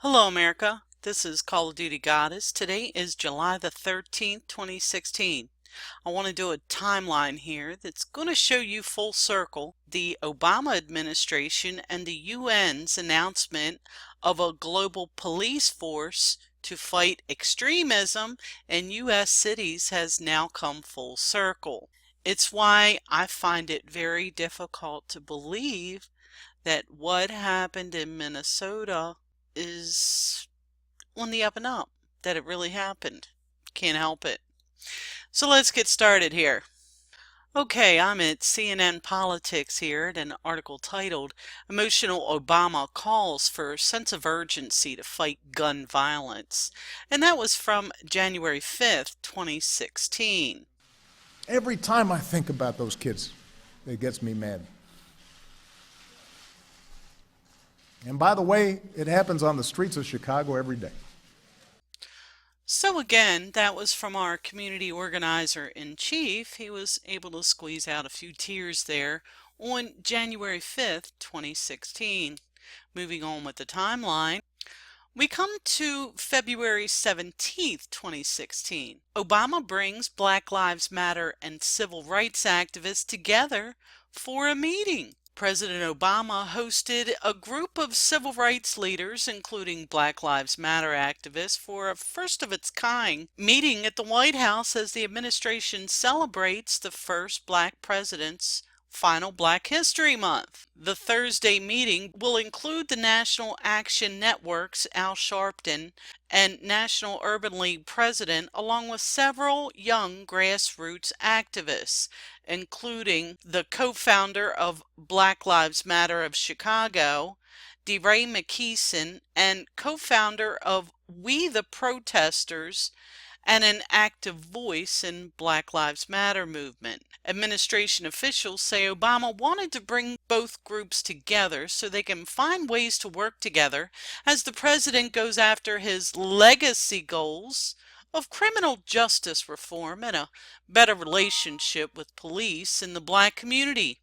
Hello, America. This is Call of Duty Goddess. Today is July the 13th, 2016. I want to do a timeline here that's going to show you full circle the Obama administration and the UN's announcement of a global police force to fight extremism in U.S. cities has now come full circle. It's why I find it very difficult to believe that what happened in Minnesota is on the up and up, that it really happened. Can't help it. So let's get started here. Okay, I'm at CNN Politics here at an article titled Emotional Obama Calls for Sense of Urgency to Fight Gun Violence. And that was from January 5th, 2016. Every time I think about those kids, it gets me mad. And by the way, it happens on the streets of Chicago every day. So again, that was from our community organizer-in-chief. He was able to squeeze out a few tears there on January 5th, 2016. Moving on with the timeline, we come to February 17th, 2016. Obama brings Black Lives Matter and civil rights activists together for a meeting. President Obama hosted a group of civil rights leaders, including Black Lives Matter activists, for a first-of-its-kind meeting at the White House as the administration celebrates the first Black president's final Black History Month. The Thursday meeting will include the National Action Network's Al Sharpton and National Urban League president, along with several young grassroots activists, including the co-founder of Black Lives Matter of Chicago, DeRay McKeeson, and co-founder of We the Protesters, and an active voice in Black Lives Matter movement. Administration officials say Obama wanted to bring both groups together so they can find ways to work together as the president goes after his legacy goals of criminal justice reform and a better relationship with police and the Black community.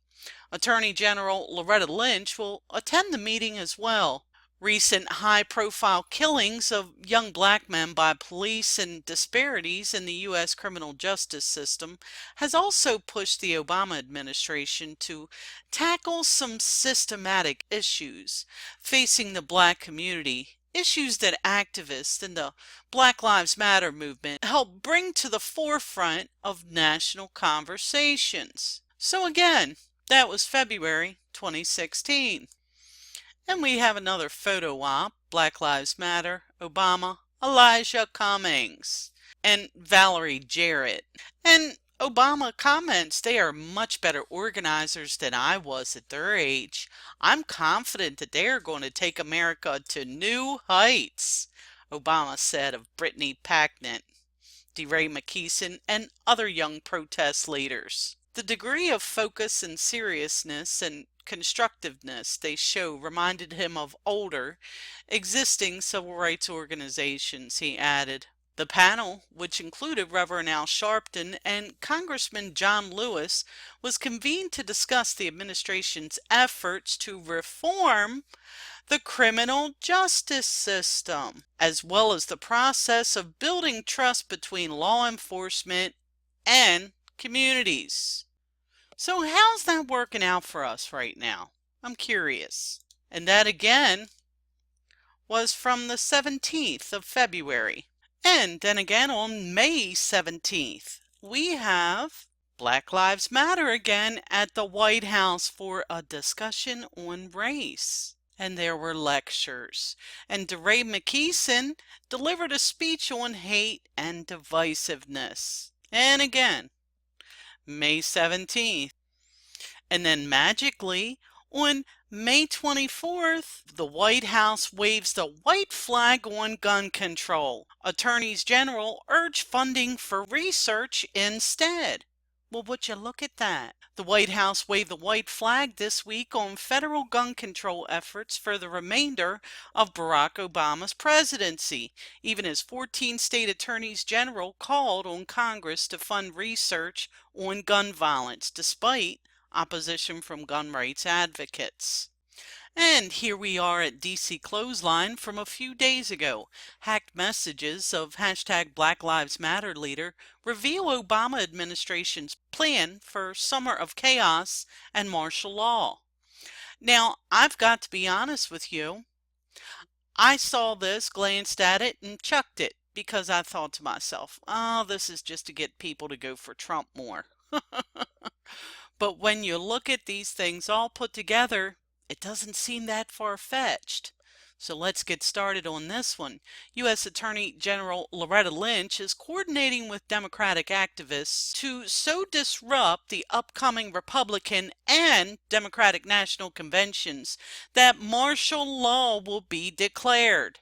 Attorney General Loretta Lynch will attend the meeting as well. Recent high-profile killings of young Black men by police and disparities in the U.S. criminal justice system has also pushed the Obama administration to tackle some systematic issues facing the Black community, issues that activists in the Black Lives Matter movement help bring to the forefront of national conversations. So again, that was February 2016. And we have another photo op, Black Lives Matter, Obama, Elijah Cummings, and Valerie Jarrett. And Obama comments they are much better organizers than I was at their age. I'm confident that they are going to take America to new heights, Obama said of Brittany Packnett, DeRay McKeeson, and other young protest leaders. The degree of focus and seriousness and constructiveness they show reminded him of older, existing civil rights organizations, he added. The panel, which included Reverend Al Sharpton and Congressman John Lewis, was convened to discuss the administration's efforts to reform the criminal justice system, as well as the process of building trust between law enforcement and communities. So how's that working out for us right now? I'm curious. And that again was from the 17th of February. And then again on May 17th, we have Black Lives Matter again at the White House for a discussion on race. And there were lectures. And DeRay McKeeson delivered a speech on hate and divisiveness. And again, May 17th. And then magically, on May 24th, the White House waves the white flag on gun control. Attorneys General urge funding for research instead. Well, would you look at that? The White House waved the white flag this week on federal gun control efforts for the remainder of Barack Obama's presidency, even as 14 state attorneys general called on Congress to fund research on gun violence, despite opposition from gun rights advocates. And here we are at DC Clothesline from a few days ago. Hacked messages of hashtag Black Lives Matter leader reveal Obama administration's plan for summer of chaos and martial law. Now, I've got to be honest with you. I saw this, glanced at it, and chucked it because I thought to myself, oh, this is just to get people to go for Trump more. But when you look at these things all put together, it doesn't seem that far-fetched. So let's get started on this one. U.S. Attorney General Loretta Lynch is coordinating with Democratic activists to so disrupt the upcoming Republican and Democratic national conventions that martial law will be declared.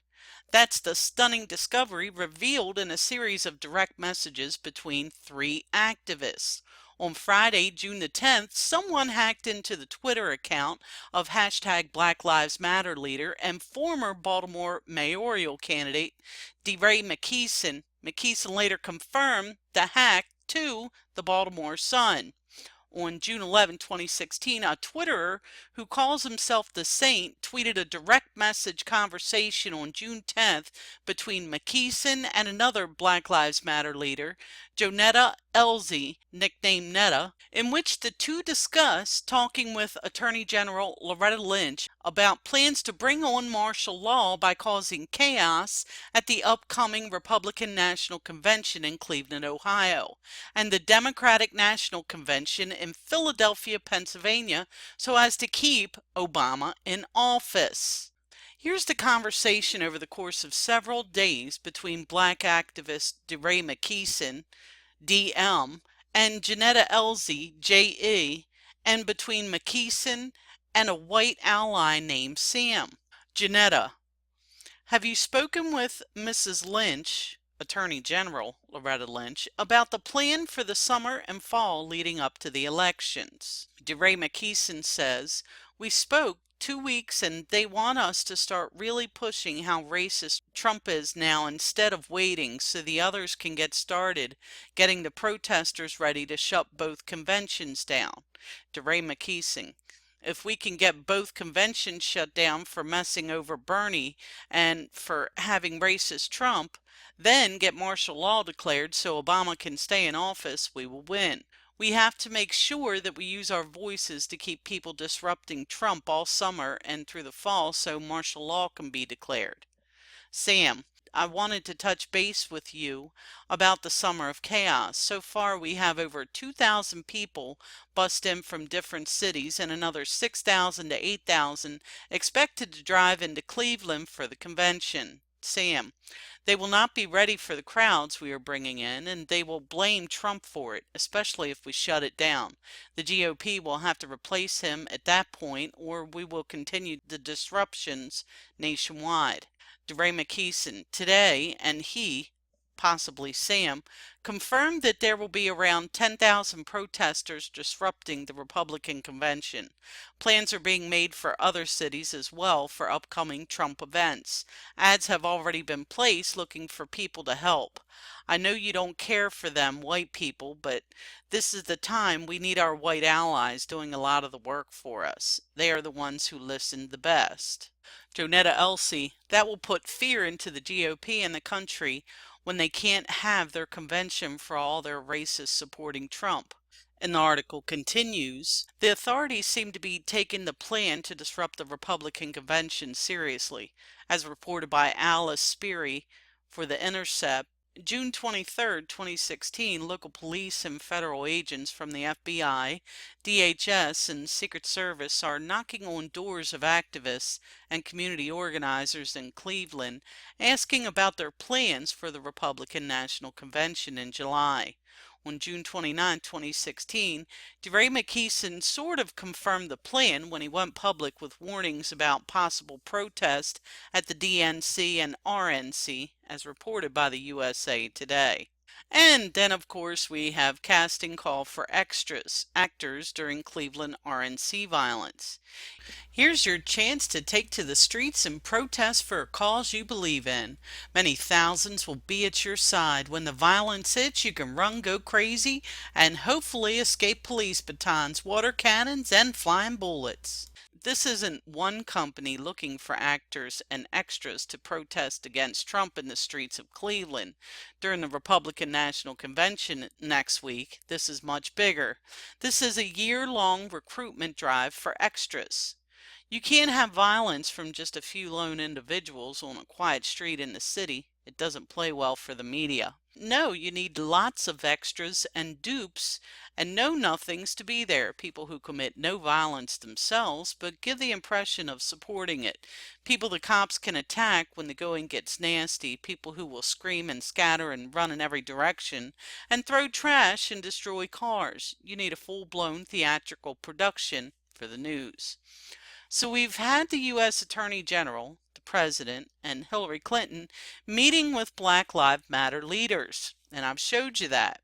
That's the stunning discovery revealed in a series of direct messages between three activists. On Friday, June the 10th, someone hacked into the Twitter account of hashtag Black Lives Matter leader and former Baltimore mayoral candidate DeRay McKeeson. McKeeson later confirmed the hack to the Baltimore Sun. On June 11, 2016, a Twitterer who calls himself The Saint tweeted a direct message conversation on June 10th between McKeeson and another Black Lives Matter leader, Jonetta Elzie, nicknamed Netta, in which the two discuss talking with Attorney General Loretta Lynch about plans to bring on martial law by causing chaos at the upcoming Republican National Convention in Cleveland, Ohio, and the Democratic National Convention in Philadelphia, Pennsylvania, so as to keep Obama in office. Here's the conversation over the course of several days between black activist DeRay McKeeson, DM, and Jonetta Elzie, JE, and between McKeeson and a white ally named Sam. Jonetta: have you spoken with Mrs. Lynch, Attorney General Loretta Lynch, about the plan for the summer and fall leading up to the elections? DeRay McKeeson says, we spoke 2 weeks and they want us to start really pushing how racist Trump is now instead of waiting so the others can get started getting the protesters ready to shut both conventions down. DeRay McKeeson: if we can get both conventions shut down for messing over Bernie and for having racist Trump, then get martial law declared so Obama can stay in office, we will win. We have to make sure that we use our voices to keep people disrupting Trump all summer and through the fall so martial law can be declared. Sam: I wanted to touch base with you about the summer of chaos. So far we have over 2,000 people bust in from different cities and another 6,000 to 8,000 expected to drive into Cleveland for the convention. Sam: they will not be ready for the crowds we are bringing in, and they will blame Trump for it, especially if we shut it down. The GOP will have to replace him at that point, or we will continue the disruptions nationwide. DeRay McKeeson: today, and he, possibly Sam, confirmed that there will be around 10,000 protesters disrupting the Republican convention. Plans are being made for other cities as well for upcoming Trump events. Ads have already been placed looking for people to help. I know you don't care for them white people, but this is the time we need our white allies doing a lot of the work for us. They are the ones who listen the best. Jonetta Elzie: that will put fear into the GOP and the country when they can't have their convention for all their racists supporting Trump. And the article continues, the authorities seem to be taking the plan to disrupt the Republican convention seriously, as reported by Alice Speary for The Intercept. June 23, 2016, local police and federal agents from the FBI, DHS, and Secret Service are knocking on doors of activists and community organizers in Cleveland, asking about their plans for the Republican National Convention in July. On June 29, 2016, DeRay McKeeson sort of confirmed the plan when he went public with warnings about possible protest at the DNC and RNC, as reported by the USA Today. And then, of course, we have casting call for actors during Cleveland RNC violence. Here's your chance to take to the streets and protest for a cause you believe in. Many thousands will be at your side. When the violence hits, you can run, go crazy, and hopefully escape police batons, water cannons, and flying bullets. This isn't one company looking for actors and extras to protest against Trump in the streets of Cleveland during the Republican National Convention next week. This is much bigger. This is a year-long recruitment drive for extras. You can't have violence from just a few lone individuals on a quiet street in the city. It doesn't play well for the media. No, you need lots of extras and dupes and know-nothings to be there. People who commit no violence themselves, but give the impression of supporting it. People the cops can attack when the going gets nasty. People who will scream and scatter and run in every direction and throw trash and destroy cars. You need a full-blown theatrical production for the news. So we've had the U.S. Attorney General, the President, and Hillary Clinton meeting with Black Lives Matter leaders, and I've showed you that.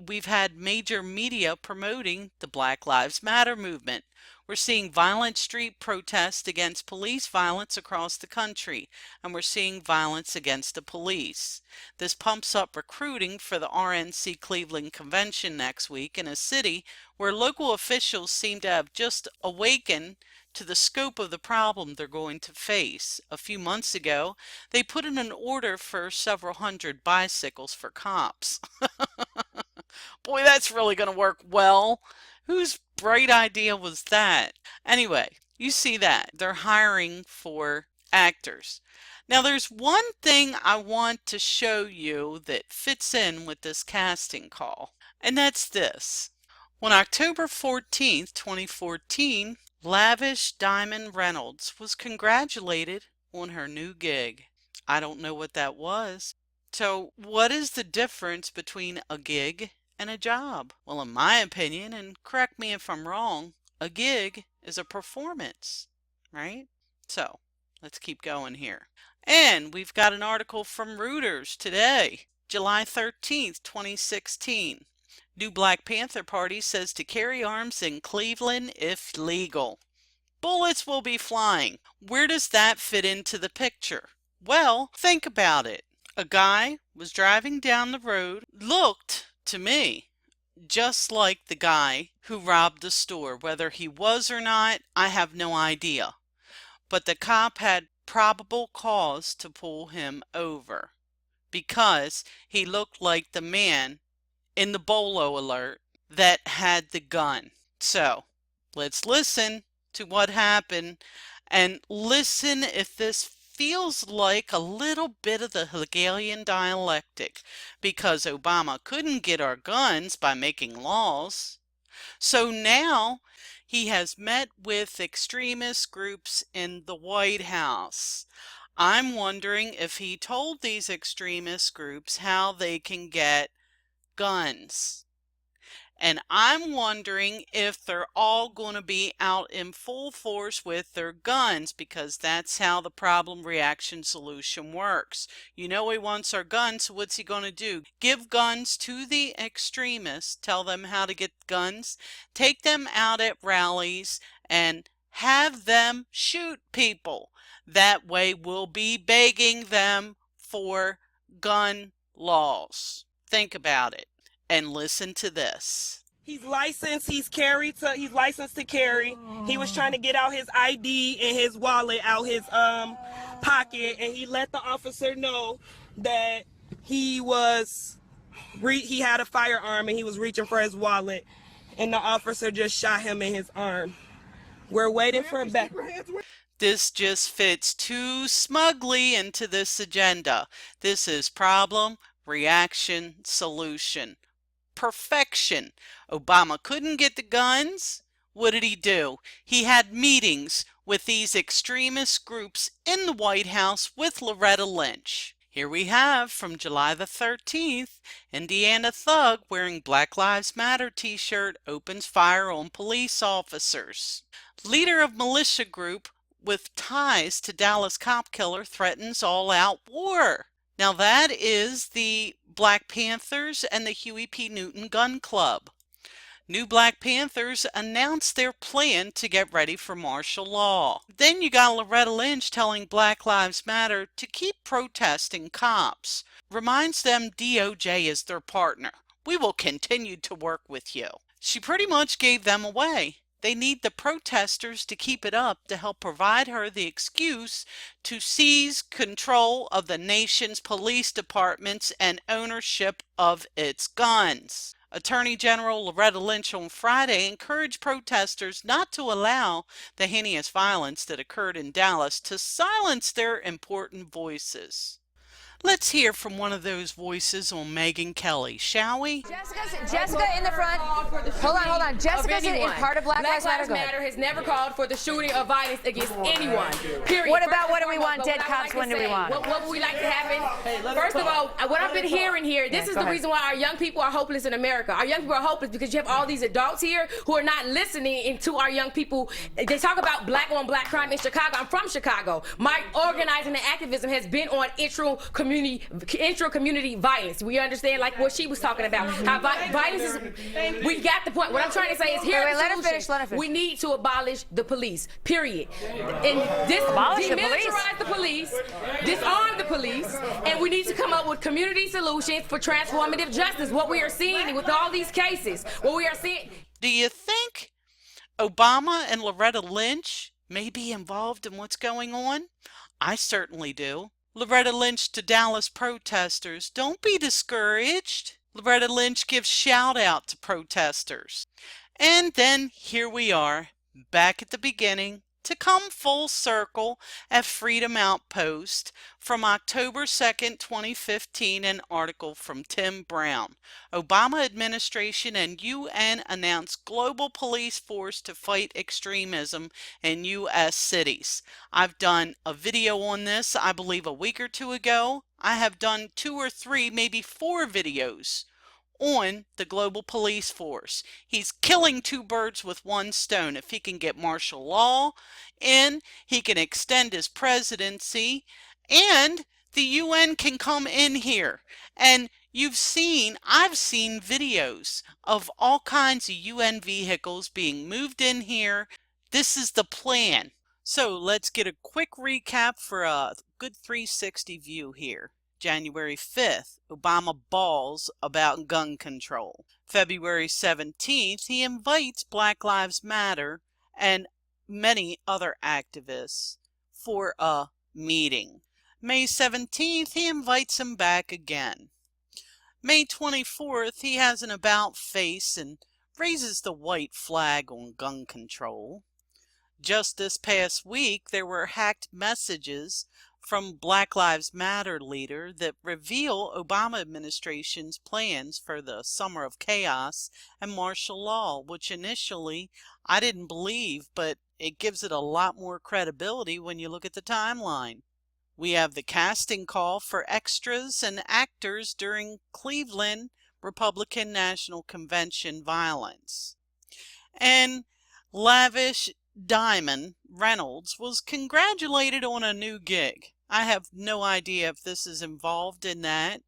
We've had major media promoting the Black Lives Matter movement. We're seeing violent street protests against police violence across the country, and we're seeing violence against the police. This pumps up recruiting for the RNC Cleveland Convention next week in a city where local officials seem to have just awakened to the scope of the problem they're going to face. A few months ago, they put in an order for several hundred bicycles for cops. Boy, that's really going to work well. Whose bright idea was that? Anyway, you see that. They're hiring for actors. Now, there's one thing I want to show you that fits in with this casting call, and that's this. On October 14th, 2014, Lavish Diamond Reynolds was congratulated on her new gig. I don't know what that was. So, what is the difference between a gig and a job? Well, in my opinion, and correct me if I'm wrong, a gig is a performance, right? So, let's keep going here. And we've got an article from Reuters today, July 13th, 2016. New Black Panther Party says to carry arms in Cleveland if legal. Bullets will be flying. Where does that fit into the picture? Well, think about it. A guy was driving down the road, looked to me just like the guy who robbed the store. Whether he was or not, I have no idea. But the cop had probable cause to pull him over because he looked like the man in the bolo alert that had the gun. So let's listen to what happened and listen if this feels like a little bit of the Hegelian dialectic, because Obama couldn't get our guns by making laws. So now he has met with extremist groups in the White House. I'm wondering if he told these extremist groups how they can get guns. And I'm wondering if they're all going to be out in full force with their guns, because that's how the problem reaction solution works. You know he wants our guns, so what's he going to do? Give guns to the extremists, tell them how to get guns, take them out at rallies, and have them shoot people. That way we'll be begging them for gun laws. Think about it. And listen to this. He's licensed, he's licensed to carry. He was trying to get out his ID and his wallet out his pocket, and he let the officer know that he had a firearm and he was reaching for his wallet, and the officer just shot him in his arm. We're waiting for a back. This just fits too smugly into this agenda. This is problem, reaction, solution. Perfection. Obama couldn't get the guns. What did he do? He had meetings with these extremist groups in the White House with Loretta Lynch. Here we have from July the 13th, Indiana thug wearing Black Lives Matter t-shirt opens fire on police officers. Leader of militia group with ties to Dallas cop killer threatens all-out war. Now that is the Black Panthers and the Huey P. Newton Gun Club. New Black Panthers announced their plan to get ready for martial law. Then you got Loretta Lynch telling Black Lives Matter to keep protesting cops. Reminds them DOJ is their partner. We will continue to work with you. She pretty much gave them away. They need the protesters to keep it up to help provide her the excuse to seize control of the nation's police departments and ownership of its guns. Attorney General Loretta Lynch on Friday encouraged protesters not to allow the heinous violence that occurred in Dallas to silence their important voices. Let's hear from one of those voices on Megyn Kelly, shall we? Jessica in the front. Hold on. Jessica's in part of Black Lives Matter has never called for the shooting or violence against anyone. Period. What about what do we want? Dead cops, when do we want? What would we like to happen? First of all, what I've been hearing here, this is the reason why our young people are hopeless in America. Our young people are hopeless because you have all these adults here who are not listening to our young people. They talk about black on black crime in Chicago. I'm from Chicago. My organizing and activism has been on intra-community violence. We understand, like what she was talking about, how violence is. We got the point. What I'm trying to say is here. Wait, let her finish. We need to abolish the police. Period. And demilitarize the police, disarm the police, and we need to come up with community solutions for transformative justice. What we are seeing with all these cases, what we are seeing. Do you think Obama and Loretta Lynch may be involved in what's going on? I certainly do. Loretta Lynch to Dallas protesters, don't be discouraged. Loretta Lynch gives shout out to protesters. And then here we are, back at the beginning, to come full circle at Freedom Outpost from October 2nd, 2015, an article from Tim Brown. Obama administration and UN announced global police force to fight extremism in U.S. cities. I've done a video on this, I believe a week or two ago. I have done 2 or 3, maybe 4 videos on the global police force. He's killing 2 birds with 1 stone. If he can get martial law in, he can extend his presidency, and the UN can come in here. And I've seen videos of all kinds of UN vehicles being moved in here. This is the plan. So let's get a quick recap for a good 360 view here. January 5th, Obama balls about gun control. February 17th, he invites Black Lives Matter and many other activists for a meeting. May 17th, he invites them back again. May 24th, he has an about face and raises the white flag on gun control. Just this past week, there were hacked messages from Black Lives Matter leader that reveal Obama administration's plans for the summer of chaos and martial law, which initially I didn't believe, but it gives it a lot more credibility when you look at the timeline. We have the casting call for extras and actors during Cleveland Republican National Convention violence. And lavish Diamond Reynolds was congratulated on a new gig. I have no idea if this is involved in that,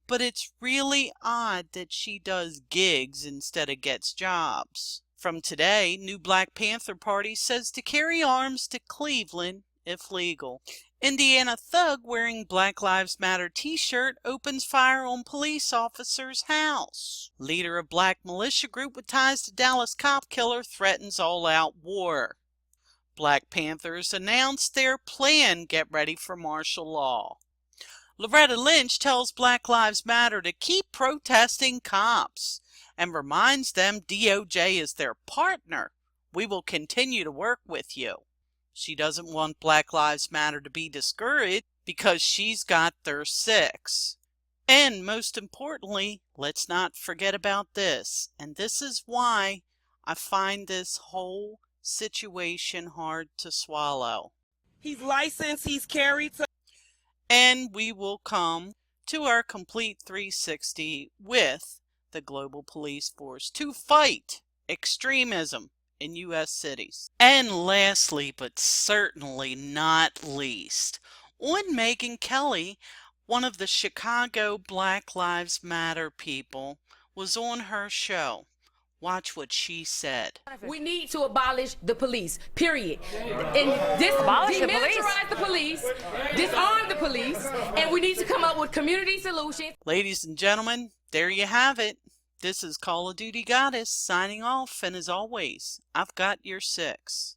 but it's really odd that she does gigs instead of gets jobs. From today, new Black Panther Party says to carry arms to Cleveland if legal. Indiana thug wearing Black Lives Matter t-shirt opens fire on police officer's house. Leader of Black Militia group with ties to Dallas cop killer threatens all-out war. Black Panthers announced their plan, get ready for martial law. Loretta Lynch tells Black Lives Matter to keep protesting cops and reminds them DOJ is their partner. We will continue to work with you. She doesn't want Black Lives Matter to be discouraged because she's got their 6. And most importantly, let's not forget about this. And this is why I find this whole situation hard to swallow. He's licensed, he's carried to. And we will come to our complete 360 with the global police force to fight extremism in U.S. cities. And lastly, but certainly not least, on Megyn Kelly, one of the Chicago Black Lives Matter people, was on her show. Watch what she said. We need to abolish the police, period. And demilitarize the police, disarm the police, and we need to come up with community solutions. Ladies and gentlemen, there you have it. This is Call of Duty Goddess signing off, and as always, I've got your 6.